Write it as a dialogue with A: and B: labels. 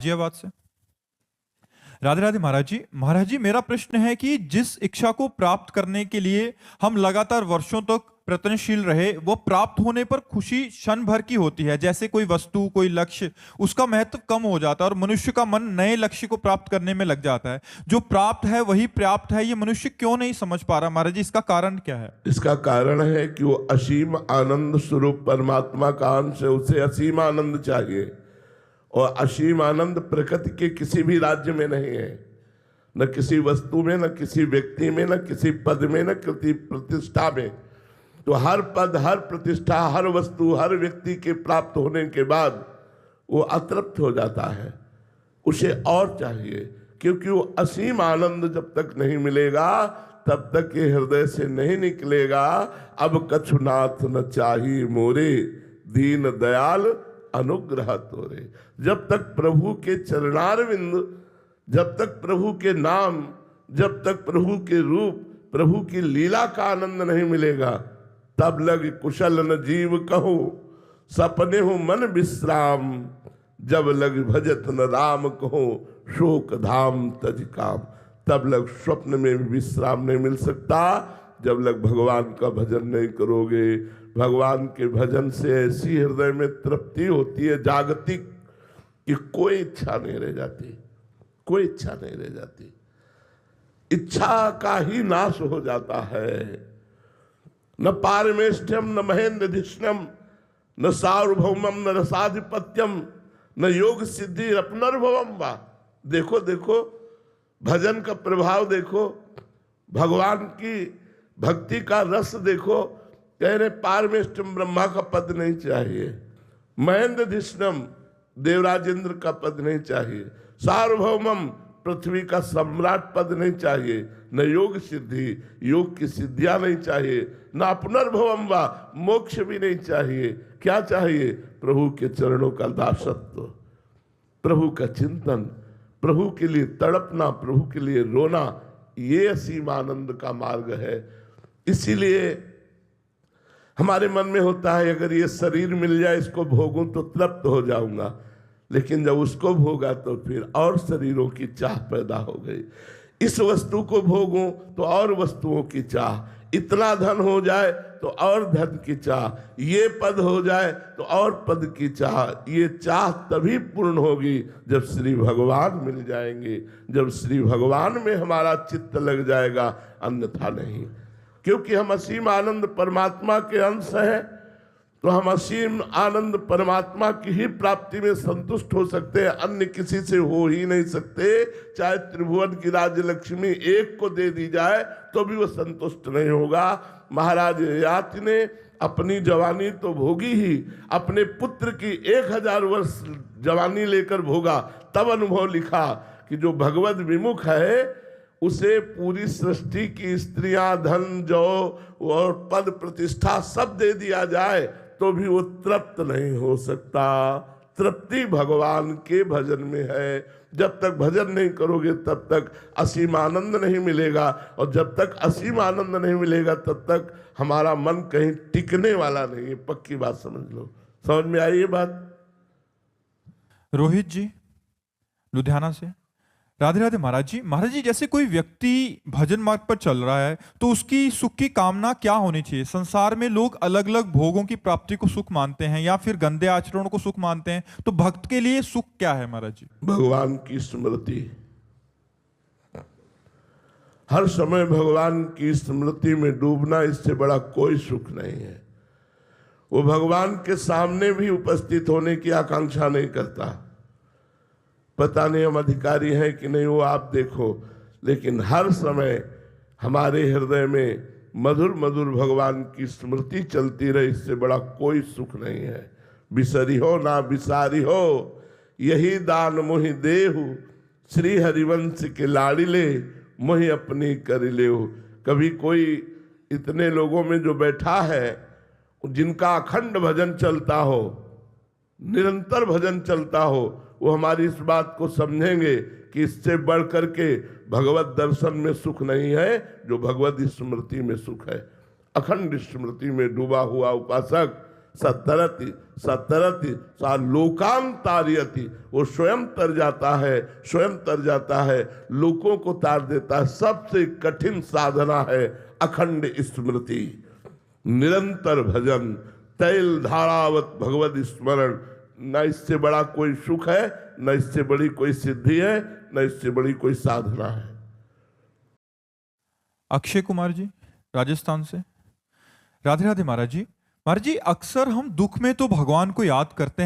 A: जी आवाज से। राधे राधे महाराज जी। महाराज जी, मेरा प्रश्न है कि जिस इच्छा को प्राप्त करने के लिए हम लगातार वर्षों तक प्रयत्नशील रहे, वो प्राप्त होने पर खुशी क्षण भर की होती है। जैसे कोई वस्तु, कोई लक्ष्य, उसका महत्व कम हो जाता है और मनुष्य का मन नए लक्ष्य को प्राप्त करने में लग जाता है। जो प्राप्त है वही पर्याप्त है, ये मनुष्य क्यों नहीं समझ पा रहा महाराज जी? इसका कारण क्या है?
B: इसका कारण है कि वो असीम आनंद स्वरूप परमात्मा का अंश है, उसे असीम आनंद चाहिए। और असीम आनंद प्रकृति के किसी भी राज्य में नहीं है, न किसी वस्तु में, न किसी व्यक्ति में, न किसी पद में, न किसी प्रतिष्ठा में। तो हर पद, हर प्रतिष्ठा, हर वस्तु, हर व्यक्ति के प्राप्त होने के बाद वो अतृप्त हो जाता है, उसे और चाहिए। क्योंकि वो असीम आनंद जब तक नहीं मिलेगा तब तक ये हृदय से नहीं निकलेगा। अब कछुनाथ न चाही मोरे, दीन दयाल अनुग्रह तोरे। जब तक प्रभु के चरणारविंद, जब तक प्रभु के नाम, जब तक प्रभु के रूप, प्रभु की लीला का आनंद नहीं मिलेगा, तब लग कुशल न जीव कहूं, सपने हो मन विश्राम। जब लग भजत न राम कहो, शोक धाम तज काम। तब लग स्वप्न में भी विश्राम नहीं मिल सकता जब लग भगवान का भजन नहीं करोगे। भगवान के भजन से ऐसी हृदय में तृप्ति होती है जागतिक, कि कोई इच्छा नहीं रह जाती, कोई इच्छा नहीं रह जाती। इच्छा का ही नाश हो जाता है। न पारमेष्ठ्यम न महेंद्रधिष्णम न सार्वभौमम न रसाधिपत्यम न योग सिद्धि अपनर्भवम वा। देखो देखो भजन का प्रभाव देखो, भगवान की भक्ति का रस देखो। कह रहे पारमेष्ठम ब्रह्मा का पद नहीं चाहिए, महेंद्रधिष्णम देवराजेंद्र का पद नहीं चाहिए, सार्वभौमम पृथ्वी का सम्राट पद नहीं चाहिए, न योग सिद्धि, योग की सिद्धियां नहीं चाहिए, न अपनर्भवम वा मोक्ष भी नहीं चाहिए। क्या चाहिए? प्रभु के चरणों का दासत्व, प्रभु का चिंतन, प्रभु के लिए तड़पना, प्रभु के लिए रोना। ये असीम आनंद का मार्ग है। इसीलिए हमारे मन में होता है अगर ये शरीर मिल जाए, इसको भोगूं तो तृप्त हो जाऊंगा। लेकिन जब उसको भोगा तो फिर और शरीरों की चाह पैदा हो गई। इस वस्तु को भोगूं तो और वस्तुओं की चाह, इतना धन हो जाए तो और धन की चाह, ये पद हो जाए तो और पद की चाह। ये चाह तभी पूर्ण होगी जब श्री भगवान मिल जाएंगे, जब श्री भगवान में हमारा चित्त लग जाएगा, अन्यथा नहीं। क्योंकि हम असीम आनंद परमात्मा के अंश हैं, तो हम असीम आनंद परमात्मा की ही प्राप्ति में संतुष्ट हो सकते हैं, अन्य किसी से हो ही नहीं सकते। चाहे त्रिभुवन की राज्य लक्ष्मी एक को दे दी जाए तो भी वो संतुष्ट नहीं होगा। महाराज ययाति ने अपनी जवानी तो भोगी ही, अपने पुत्र की 1000 वर्ष जवानी लेकर भोगा, तब अनुभव लिखा कि जो भगवत विमुख है उसे पूरी सृष्टि की स्त्रियां, धन, जौ और पद प्रतिष्ठा सब दे दिया जाए तो भी वो तृप्त नहीं हो सकता। तृप्ति भगवान के भजन में है। जब तक भजन नहीं करोगे तब तक असीम आनंद नहीं मिलेगा, और जब तक असीम आनंद नहीं मिलेगा तब तक हमारा मन कहीं टिकने वाला नहीं है। पक्की बात समझ लो। समझ में आई ये बात?
A: रोहित जी लुधियाना से। राधे राधे महाराज जी। महाराज जी, जैसे कोई व्यक्ति भजन मार्ग पर चल रहा है तो उसकी सुख की कामना क्या होनी चाहिए? संसार में लोग अलग अलग भोगों की प्राप्ति को सुख मानते हैं या फिर गंदे आचरणों को सुख मानते हैं, तो भक्त के लिए सुख क्या है महाराज जी?
B: भगवान की स्मृति। हर समय भगवान की स्मृति में डूबना, इससे बड़ा कोई सुख नहीं है। वो भगवान के सामने भी उपस्थित होने की आकांक्षा नहीं करता। पता नहीं हम अधिकारी हैं कि नहीं, वो आप देखो। लेकिन हर समय हमारे हृदय में मधुर मधुर भगवान की स्मृति चलती रहे, इससे बड़ा कोई सुख नहीं है। बिसरी हो ना बिसारी हो, यही दान मोहि देहु, श्री हरिवंश के लाड़िले मोहि अपनी कर ले। कभी कोई इतने लोगों में जो बैठा है जिनका अखंड भजन चलता हो, निरंतर भजन चलता हो, वो हमारी इस बात को समझेंगे कि इससे बढ़ करके भगवत दर्शन में सुख नहीं है, जो भगवत स्मृति में सुख है। अखंड स्मृति में डूबा हुआ उपासक सतरति सतरति सा लोकान तारयति, वो स्वयं तर जाता है, स्वयं तर जाता है, लोगों को तार देता है। सबसे कठिन साधना है अखंड स्मृति, निरंतर भजन, तैल धारावत भगवत स्मरण। न इससे बड़ा कोई सुख है, न इससे बड़ी कोई सिद्धि है, न इससे बड़ी कोई साधना है।
A: अक्षय कुमार जी राजस्थान से, राधे राधे महाराज जी। महाराज जी, अक्सर हम दुख में तो भगवान को याद करते हैं,